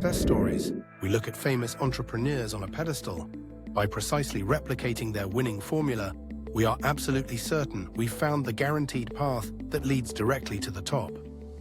success stories. We look at famous entrepreneurs on a pedestal. By precisely replicating their winning formula, we are absolutely certain we've found the guaranteed path that leads directly to the top.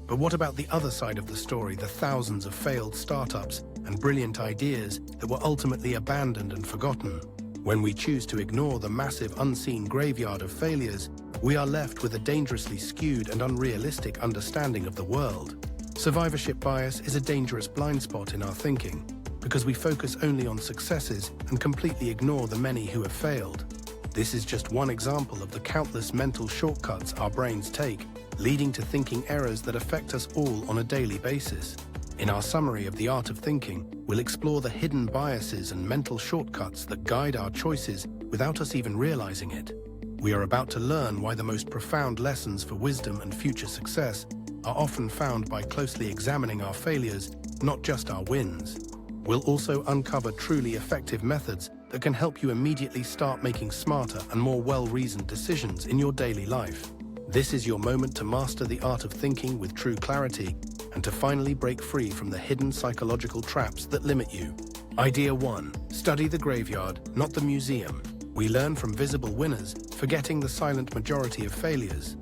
But what about the other side of the story, the thousands of failed startups and brilliant ideas that were ultimately abandoned and forgotten? When we choose to ignore the massive unseen graveyard of failures, we are left with a dangerously skewed and unrealistic understanding of the world. Survivorship bias is a dangerous blind spot in our thinking, because we focus only on successes and completely ignore the many who have failed. This is just one example of the countless mental shortcuts our brains take, leading to thinking errors that affect us all on a daily basis. In our summary of the art of thinking, we'll explore the hidden biases and mental shortcuts that guide our choices without us even realizing it. We are about to learn why the most profound lessons for wisdom and future success are often found by closely examining our failures, not just our wins. We'll also uncover truly effective methods that can help you immediately start making smarter and more well-reasoned decisions in your daily life. This is your moment to master the art of thinking with true clarity and to finally break free from the hidden psychological traps that limit you. Idea 1. Study the graveyard, not the museum. We learn from visible winners, forgetting the silent majority of failures.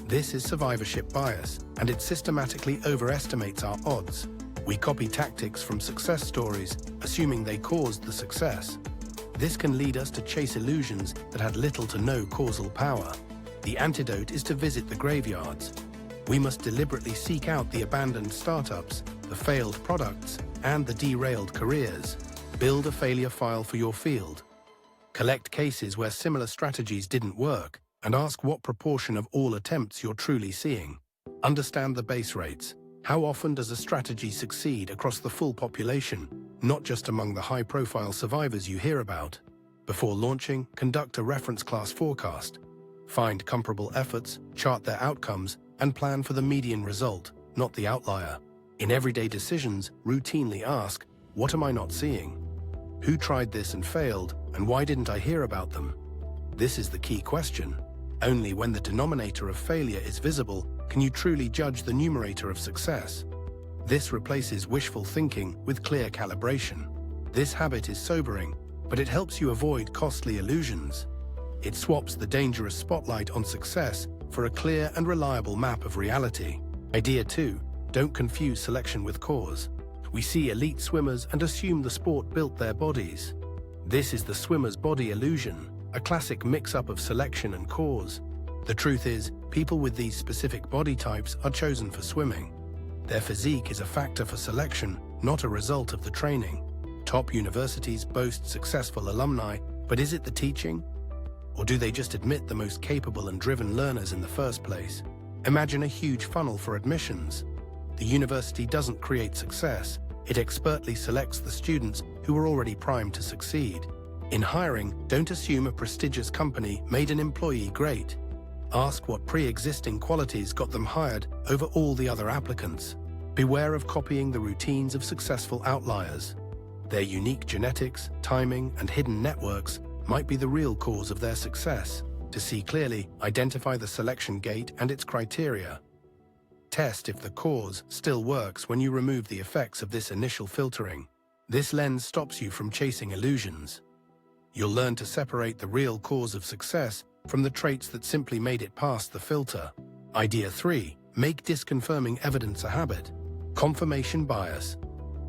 This is survivorship bias, and it systematically overestimates our odds. We copy tactics from success stories, assuming they caused the success. This can lead us to chase illusions that had little to no causal power. The antidote is to visit the graveyards. We must deliberately seek out the abandoned startups, the failed products, and the derailed careers. Build a failure file for your field. Collect cases where similar strategies didn't work, and ask what proportion of all attempts you're truly seeing. Understand the base rates. How often does a strategy succeed across the full population, not just among the high-profile survivors you hear about? Before launching, conduct a reference class forecast. Find comparable efforts, chart their outcomes, and plan for the median result, not the outlier. In everyday decisions, routinely ask, what am I not seeing? Who tried this and failed, and why didn't I hear about them? This is the key question. Only when the denominator of failure is visible can you truly judge the numerator of success. This replaces wishful thinking with clear calibration. This habit is sobering, but it helps you avoid costly illusions. It swaps the dangerous spotlight on success for a clear and reliable map of reality. Idea 2. Don't confuse selection with cause. We see elite swimmers and assume the sport built their bodies. This is the swimmer's body illusion, a classic mix-up of selection and cause. The truth is, people with these specific body types are chosen for swimming. Their physique is a factor for selection, not a result of the training. Top universities boast successful alumni, but is it the teaching? Or do they just admit the most capable and driven learners in the first place? Imagine a huge funnel for admissions. The university doesn't create success, it expertly selects the students who are already primed to succeed. In hiring, don't assume a prestigious company made an employee great. Ask what pre-existing qualities got them hired over all the other applicants. Beware of copying the routines of successful outliers. Their unique genetics, timing, and hidden networks might be the real cause of their success. To see clearly, identify the selection gate and its criteria. Test if the cause still works when you remove the effects of this initial filtering. This lens stops you from chasing illusions. You'll learn to separate the real cause of success from the traits that simply made it past the filter. Idea 3. Make disconfirming evidence a habit. Confirmation bias.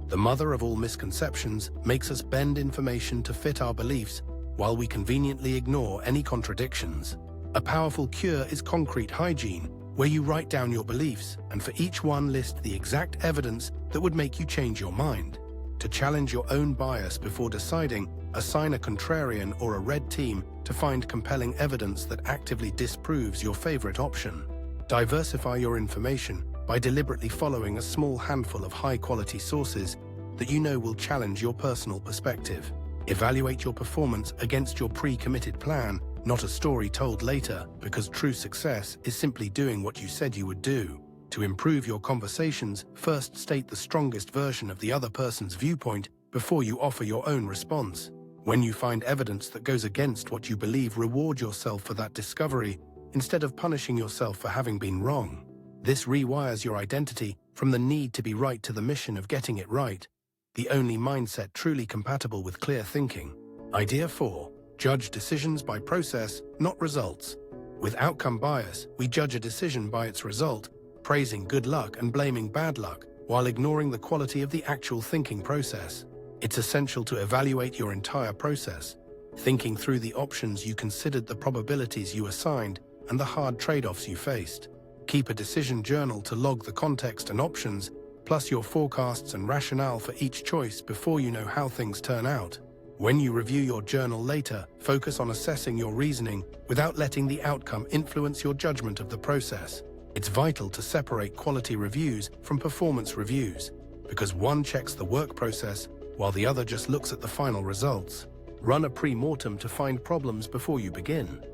The mother of all misconceptions makes us bend information to fit our beliefs while we conveniently ignore any contradictions. A powerful cure is concrete hygiene, where you write down your beliefs and for each one list the exact evidence that would make you change your mind. To challenge your own bias before deciding, assign a contrarian or a red team to find compelling evidence that actively disproves your favorite option. Diversify your information by deliberately following a small handful of high-quality sources that you know will challenge your personal perspective. Evaluate your performance against your pre-committed plan, not a story told later, because true success is simply doing what you said you would do. To improve your conversations, first state the strongest version of the other person's viewpoint before you offer your own response. When you find evidence that goes against what you believe, reward yourself for that discovery instead of punishing yourself for having been wrong. This rewires your identity from the need to be right to the mission of getting it right. the only mindset truly compatible with clear thinking. Idea 4. Judge decisions by process, not results. With outcome bias, we judge a decision by its result, praising good luck and blaming bad luck, while ignoring the quality of the actual thinking process. It's essential to evaluate your entire process, thinking through the options you considered, the probabilities you assigned, and the hard trade-offs you faced. Keep a decision journal to log the context and options, plus your forecasts and rationale for each choice before you know how things turn out. When you review your journal later, focus on assessing your reasoning without letting the outcome influence your judgment of the process. It's vital to separate quality reviews from performance reviews, because one checks the work process while the other just looks at the final results. Run a pre-mortem to find problems before you begin.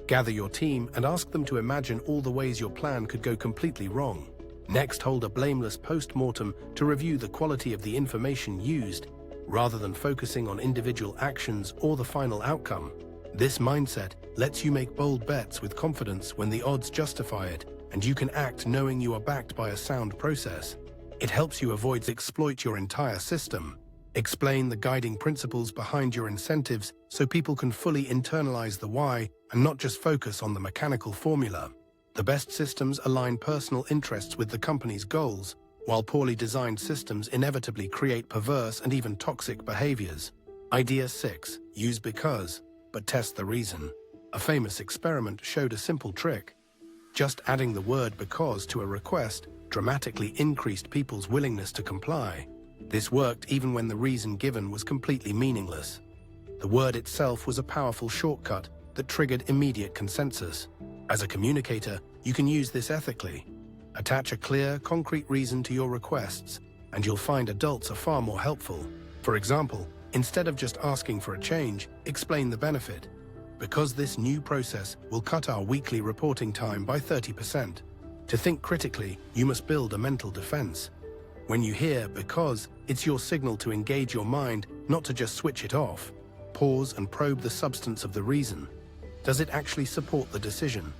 Gather your team and ask them to imagine all the ways your plan could go completely wrong. Next, hold a blameless post-mortem to review the quality of the information used, rather than focusing on individual actions or the final outcome. This mindset lets you make bold bets with confidence when the odds justify it, and you can act knowing you are backed by a sound process. It helps you exploit your entire system. Explain the guiding principles behind your incentives so people can fully internalize the why and not just focus on the mechanical formula. The best systems align personal interests with the company's goals, while poorly designed systems inevitably create perverse and even toxic behaviors. Idea 6. Use because, but test the reason. A famous experiment showed a simple trick. Just adding the word because to a request dramatically increased people's willingness to comply. This worked even when the reason given was completely meaningless. The word itself was a powerful shortcut that triggered immediate consensus. As a communicator, you can use this ethically. Attach a clear, concrete reason to your requests, and you'll find adults are far more helpful. For example, instead of just asking for a change, explain the benefit. Because this new process will cut our weekly reporting time by 30%. To think critically, you must build a mental defense. When you hear because, it's your signal to engage your mind, not to just switch it off. Pause and probe the substance of the reason. Does it actually support the decision?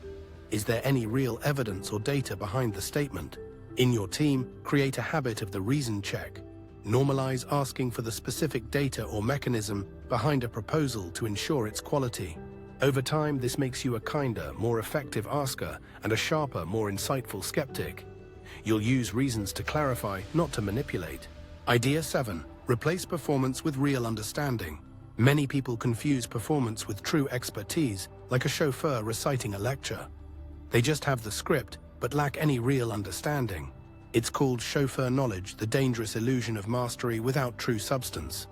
Is there any real evidence or data behind the statement? In your team, create a habit of the reason check. Normalize asking for the specific data or mechanism behind a proposal to ensure its quality. Over time, this makes you a kinder, more effective asker and a sharper, more insightful skeptic. You'll use reasons to clarify, not to manipulate. Idea 7. Replace performance with real understanding. Many people confuse performance with true expertise, like a chauffeur reciting a lecture. They just have the script, but lack any real understanding. It's called chauffeur knowledge, the dangerous illusion of mastery without true substance.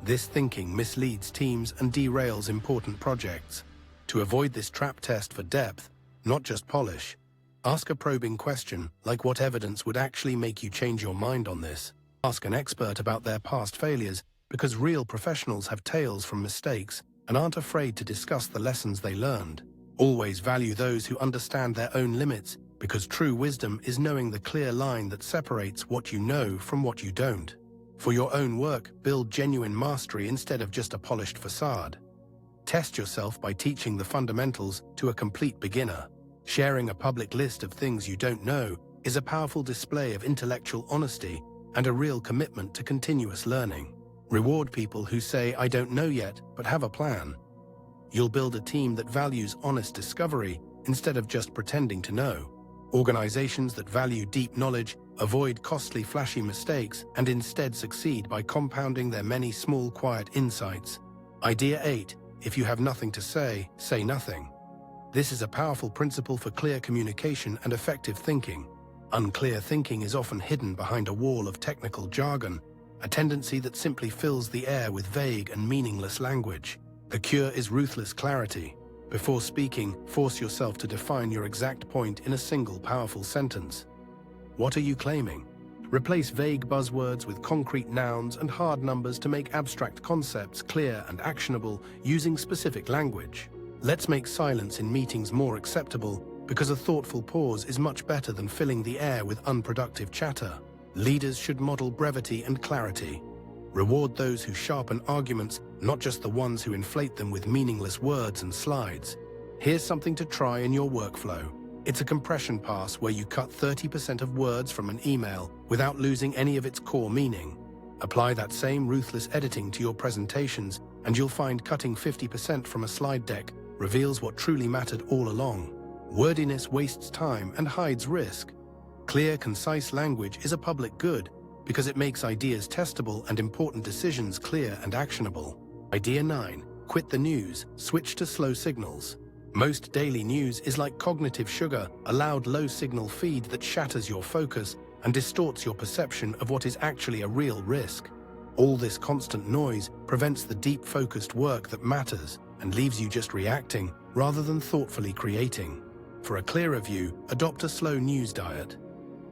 This thinking misleads teams and derails important projects. To avoid this trap, test for depth, not just polish. Ask a probing question, like what evidence would actually make you change your mind on this. Ask an expert about their past failures, because real professionals have tales from mistakes and aren't afraid to discuss the lessons they learned. Always value those who understand their own limits, because true wisdom is knowing the clear line that separates what you know from what you don't. For your own work, build genuine mastery instead of just a polished facade. Test yourself by teaching the fundamentals to a complete beginner. Sharing a public list of things you don't know is a powerful display of intellectual honesty and a real commitment to continuous learning. Reward people who say, "I don't know yet, but have a plan." You'll build a team that values honest discovery instead of just pretending to know. Organizations that value deep knowledge avoid costly, flashy mistakes and instead succeed by compounding their many small, quiet insights. Idea 8. If you have nothing to say, say nothing. This is a powerful principle for clear communication and effective thinking. Unclear thinking is often hidden behind a wall of technical jargon, a tendency that simply fills the air with vague and meaningless language. The cure is ruthless clarity. Before speaking, force yourself to define your exact point in a single powerful sentence. What are you claiming? Replace vague buzzwords with concrete nouns and hard numbers to make abstract concepts clear and actionable using specific language. Let's make silence in meetings more acceptable, because a thoughtful pause is much better than filling the air with unproductive chatter. Leaders should model brevity and clarity. Reward those who sharpen arguments, not just the ones who inflate them with meaningless words and slides. Here's something to try in your workflow. It's a compression pass where you cut 30% of words from an email without losing any of its core meaning. Apply that same ruthless editing to your presentations, and you'll find cutting 50% from a slide deck reveals what truly mattered all along. Wordiness wastes time and hides risk. Clear, concise language is a public good because it makes ideas testable and important decisions clear and actionable. Idea 9. Quit the news, switch to slow signals. Most daily news is like cognitive sugar, a loud low-signal feed that shatters your focus and distorts your perception of what is actually a real risk. All this constant noise prevents the deep, focused work that matters and leaves you just reacting rather than thoughtfully creating. For a clearer view, adopt a slow news diet.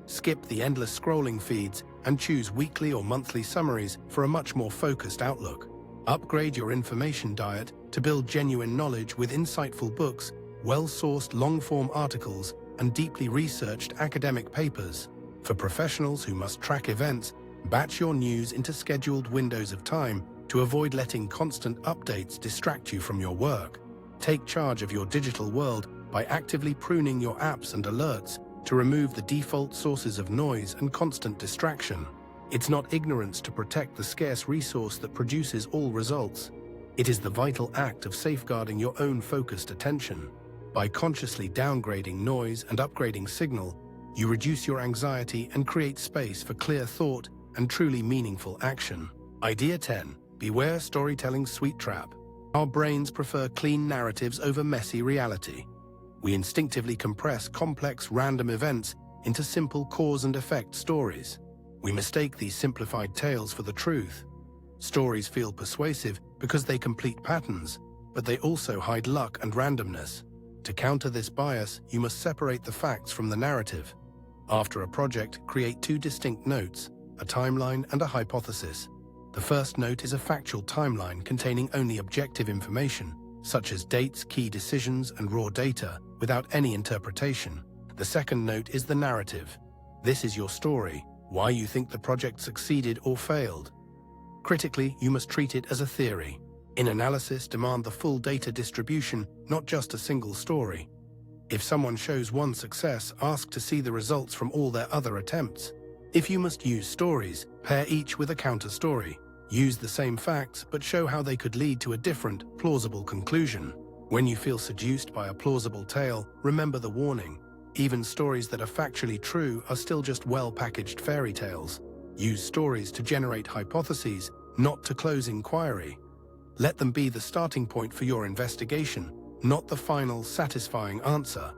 Skip the endless scrolling feeds and choose weekly or monthly summaries for a much more focused outlook. Upgrade your information diet to build genuine knowledge with insightful books, well-sourced long-form articles, and deeply researched academic papers. For professionals who must track events, batch your news into scheduled windows of time to avoid letting constant updates distract you from your work. Take charge of your digital world by actively pruning your apps and alerts to remove the default sources of noise and constant distraction. It's not ignorance to protect the scarce resource that produces all results. It is the vital act of safeguarding your own focused attention. By consciously downgrading noise and upgrading signal, you reduce your anxiety and create space for clear thought and truly meaningful action. Idea 10. Beware storytelling's sweet trap. Our brains prefer clean narratives over messy reality. We instinctively compress complex random events into simple cause and effect stories. We mistake these simplified tales for the truth. Stories feel persuasive because they complete patterns, but they also hide luck and randomness. To counter this bias, you must separate the facts from the narrative. After a project, create 2 distinct notes, a timeline and a hypothesis. The first note is a factual timeline containing only objective information, such as dates, key decisions, and raw data, without any interpretation. The second note is the narrative. This is your story, why you think the project succeeded or failed. Critically, you must treat it as a theory. In analysis, demand the full data distribution, not just a single story. If someone shows one success, ask to see the results from all their other attempts. If you must use stories, pair each with a counter-story. Use the same facts, but show how they could lead to a different, plausible conclusion. When you feel seduced by a plausible tale, remember the warning. Even stories that are factually true are still just well-packaged fairy tales. Use stories to generate hypotheses, not to close inquiry. Let them be the starting point for your investigation, not the final, satisfying answer.